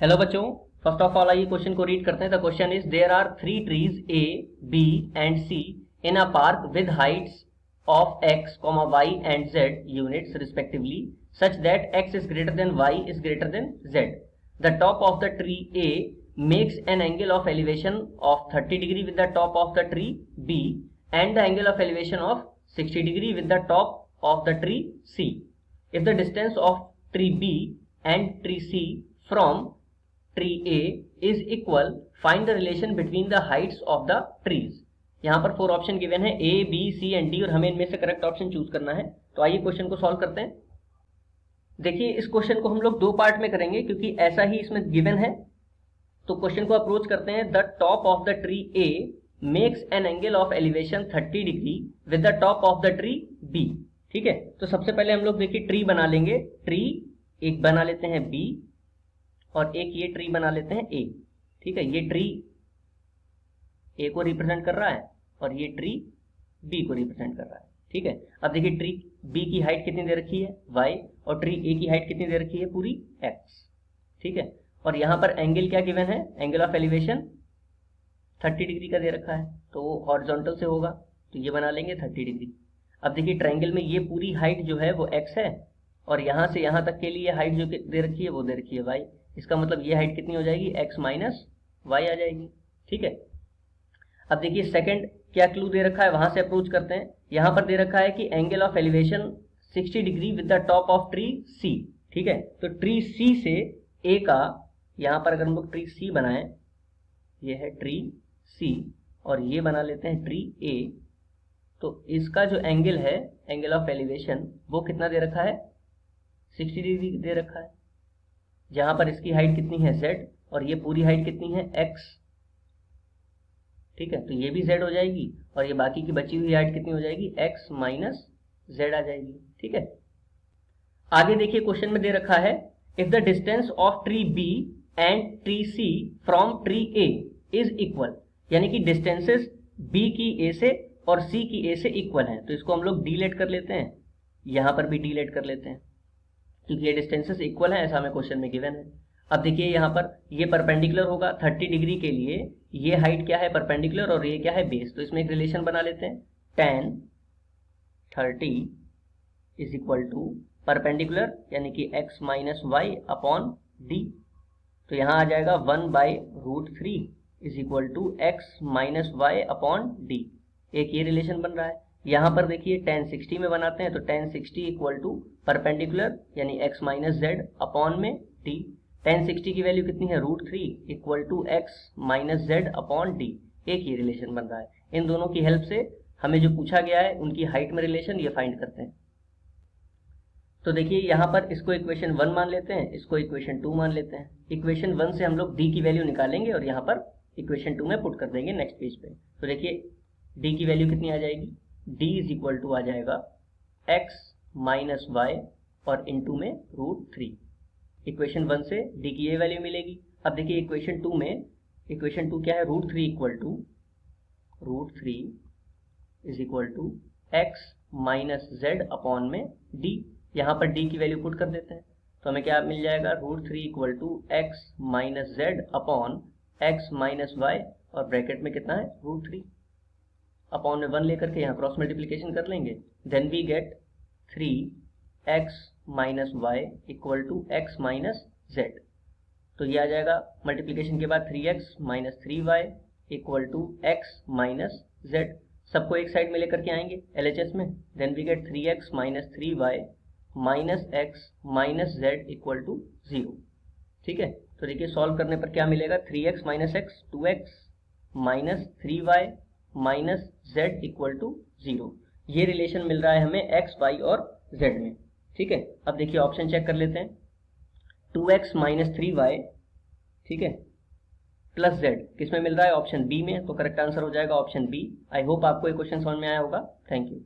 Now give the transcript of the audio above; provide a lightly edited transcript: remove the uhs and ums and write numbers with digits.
Hello बच्चों, first of all आइए question को रीड करते हैं। The question is there are three trees A, B and C in a park with heights of x, y and z units respectively such that x is greater than y is greater than z. The top of the tree A makes an angle of elevation of 30 degree with the top of the tree B and the angle of elevation of 60 degree with the top of the tree C. If the distance of tree B and tree C from tree A is equal, find the relation between the heights of the trees. यहाँ पर 4 option given है A, B, C and D और हमें इनमें से correct option choose करना है। तो आइए क्वेश्चन को सॉल्व करते हैं। देखिए इस क्वेश्चन को हम लोग दो पार्ट में करेंगे क्योंकि ऐसा ही इसमें गिवन है। तो क्वेश्चन को अप्रोच करते हैं। The top of the tree A makes an angle of elevation 30 degree with the top of the tree B। ठीक है, तो सबसे पहले हम लोग देखिए ट्री बना लेंगे। ट्री एक बना लेते हैं B और एक ये ट्री बना लेते हैं A। ठीक है, ये ट्री A को रिप्रेजेंट कर रहा है और ये ट्री B को रिप्रेजेंट कर रहा है। ठीक है, अब देखिए ट्री B की हाइट कितनी दे रखी है y और ट्री A की हाइट कितनी दे रखी है पूरी x। ठीक है, और यहाँ पर एंगल क्या गिवन है, एंगल ऑफ एलिवेशन 30 डिग्री का दे रखा है, तो वो हॉरिजॉन्टल से होगा तो ये बना लेंगे 30 डिग्री। अब देखिए ट्रायंगल में ये पूरी हाइट जो है वो x है और यहाँ से यहाँ तक के लिए हाइट जो दे रखी है वो दे रखी है y। इसका मतलब ये हाइट कितनी हो जाएगी, x माइनस वाई आ जाएगी। ठीक है, अब देखिए सेकंड क्या क्लू दे रखा है, वहां से अप्रोच करते हैं। यहां पर दे रखा है कि angle of elevation 60 degree with the top of tree C। ठीक है, तो ट्री C से A का, यहां पर अगर हम लोग ट्री C बनाएं, ये है ट्री C और ये बना लेते हैं ट्री A, तो इसका जो एंगल है, एंगल ऑफ एलिवेशन, वो कितना दे रखा है, 60 डिग्री दे रखा है। जहां पर इसकी हाइट कितनी है z और ये पूरी हाइट कितनी है x। ठीक है, तो ये भी z हो जाएगी और ये बाकी की बची हुई हाइट कितनी हो जाएगी, x माइनस z आ जाएगी। ठीक है, आगे देखिए क्वेश्चन में दे रखा है if the distance of tree B and tree C from tree A is equal, यानी कि डिस्टेंसेस B की A से और C की A से इक्वल हैं। तो इसको हम लोग डीलेट कर लेते हैं, यहां पर भी डीलेट कर लेते हैं क्योंकि ये डिस्टेंसेस इक्वल है, ऐसा हमें क्वेश्चन में गिवन है। अब देखिए यहाँ पर ये परपेंडिकुलर होगा 30 डिग्री के लिए, ये हाइट क्या है परपेंडिकुलर और ये क्या है बेस। तो इसमें एक रिलेशन बना लेते हैं, tan 30 is equal to perpendicular यानी कि x minus y upon d. तो यहाँ आ जाएगा 1/√3 is equal to x minus y upon d. एक ये रिलेशन बन रहा है। यहाँ पर देखिए tan 60 में बनाते हैं, तो tan 60 इक्वल टू परपेंडिकुलर यानी x माइनस जेड अपॉन में d। tan 60 की वैल्यू कितनी है, √3 equal to x minus z upon d। एक ये रिलेशन बन रहा है। इन दोनों की हेल्प से हमें जो पूछा गया है उनकी हाइट में रिलेशन ये फाइंड करते हैं। तो देखिए यहाँ पर इसको इक्वेशन 1 मान लेते हैं, इसको इक्वेशन 2 मान लेते हैं। इक्वेशन 1 से हम लोग d की वैल्यू निकालेंगे और यहाँ पर इक्वेशन 2 में पुट कर देंगे नेक्स्ट पेज पे। तो देखिए d की वैल्यू कितनी आ जाएगी, d इज इक्वल टू आ जाएगा x माइनस वाई और इनटू में √3। इक्वेशन 1 से d की ये वैल्यू मिलेगी। अब देखिए इक्वेशन 2 में, इक्वेशन 2 क्या है, √3 equal to √3 is equal to x minus z upon में d। यहाँ पर d की वैल्यू पुट कर देते हैं तो हमें क्या मिल जाएगा, √3 equal to x minus z upon x minus y और ब्रैकेट में कितना है, √3 अपॉन में 1 लेकर के यहाँ क्रॉस मल्टीप्लीकेशन कर लेंगे। Then we get 3x minus y equal to x minus z. तो ये आ जाएगा मल्टीप्लीकेशन के बाद 3x minus 3y equal to x minus z. सबको एक साइड में लेकर के आएंगे LHS में। Then we get 3x minus 3y minus x minus z equal to 0। ठीक है, तो देखिए सॉल्व करने पर क्या मिलेगा, 3x minus x 2x minus 3y minus z equal to 0। ये रिलेशन मिल रहा है हमें x, y और z में। ठीक है, अब देखिए ऑप्शन चेक कर लेते हैं। 2x माइनस 3y, ठीक है, प्लस z किस में मिल रहा है, ऑप्शन बी में। तो करेक्ट आंसर हो जाएगा ऑप्शन बी। आई होप आपको ये क्वेश्चन समझ में आया होगा। Thank you.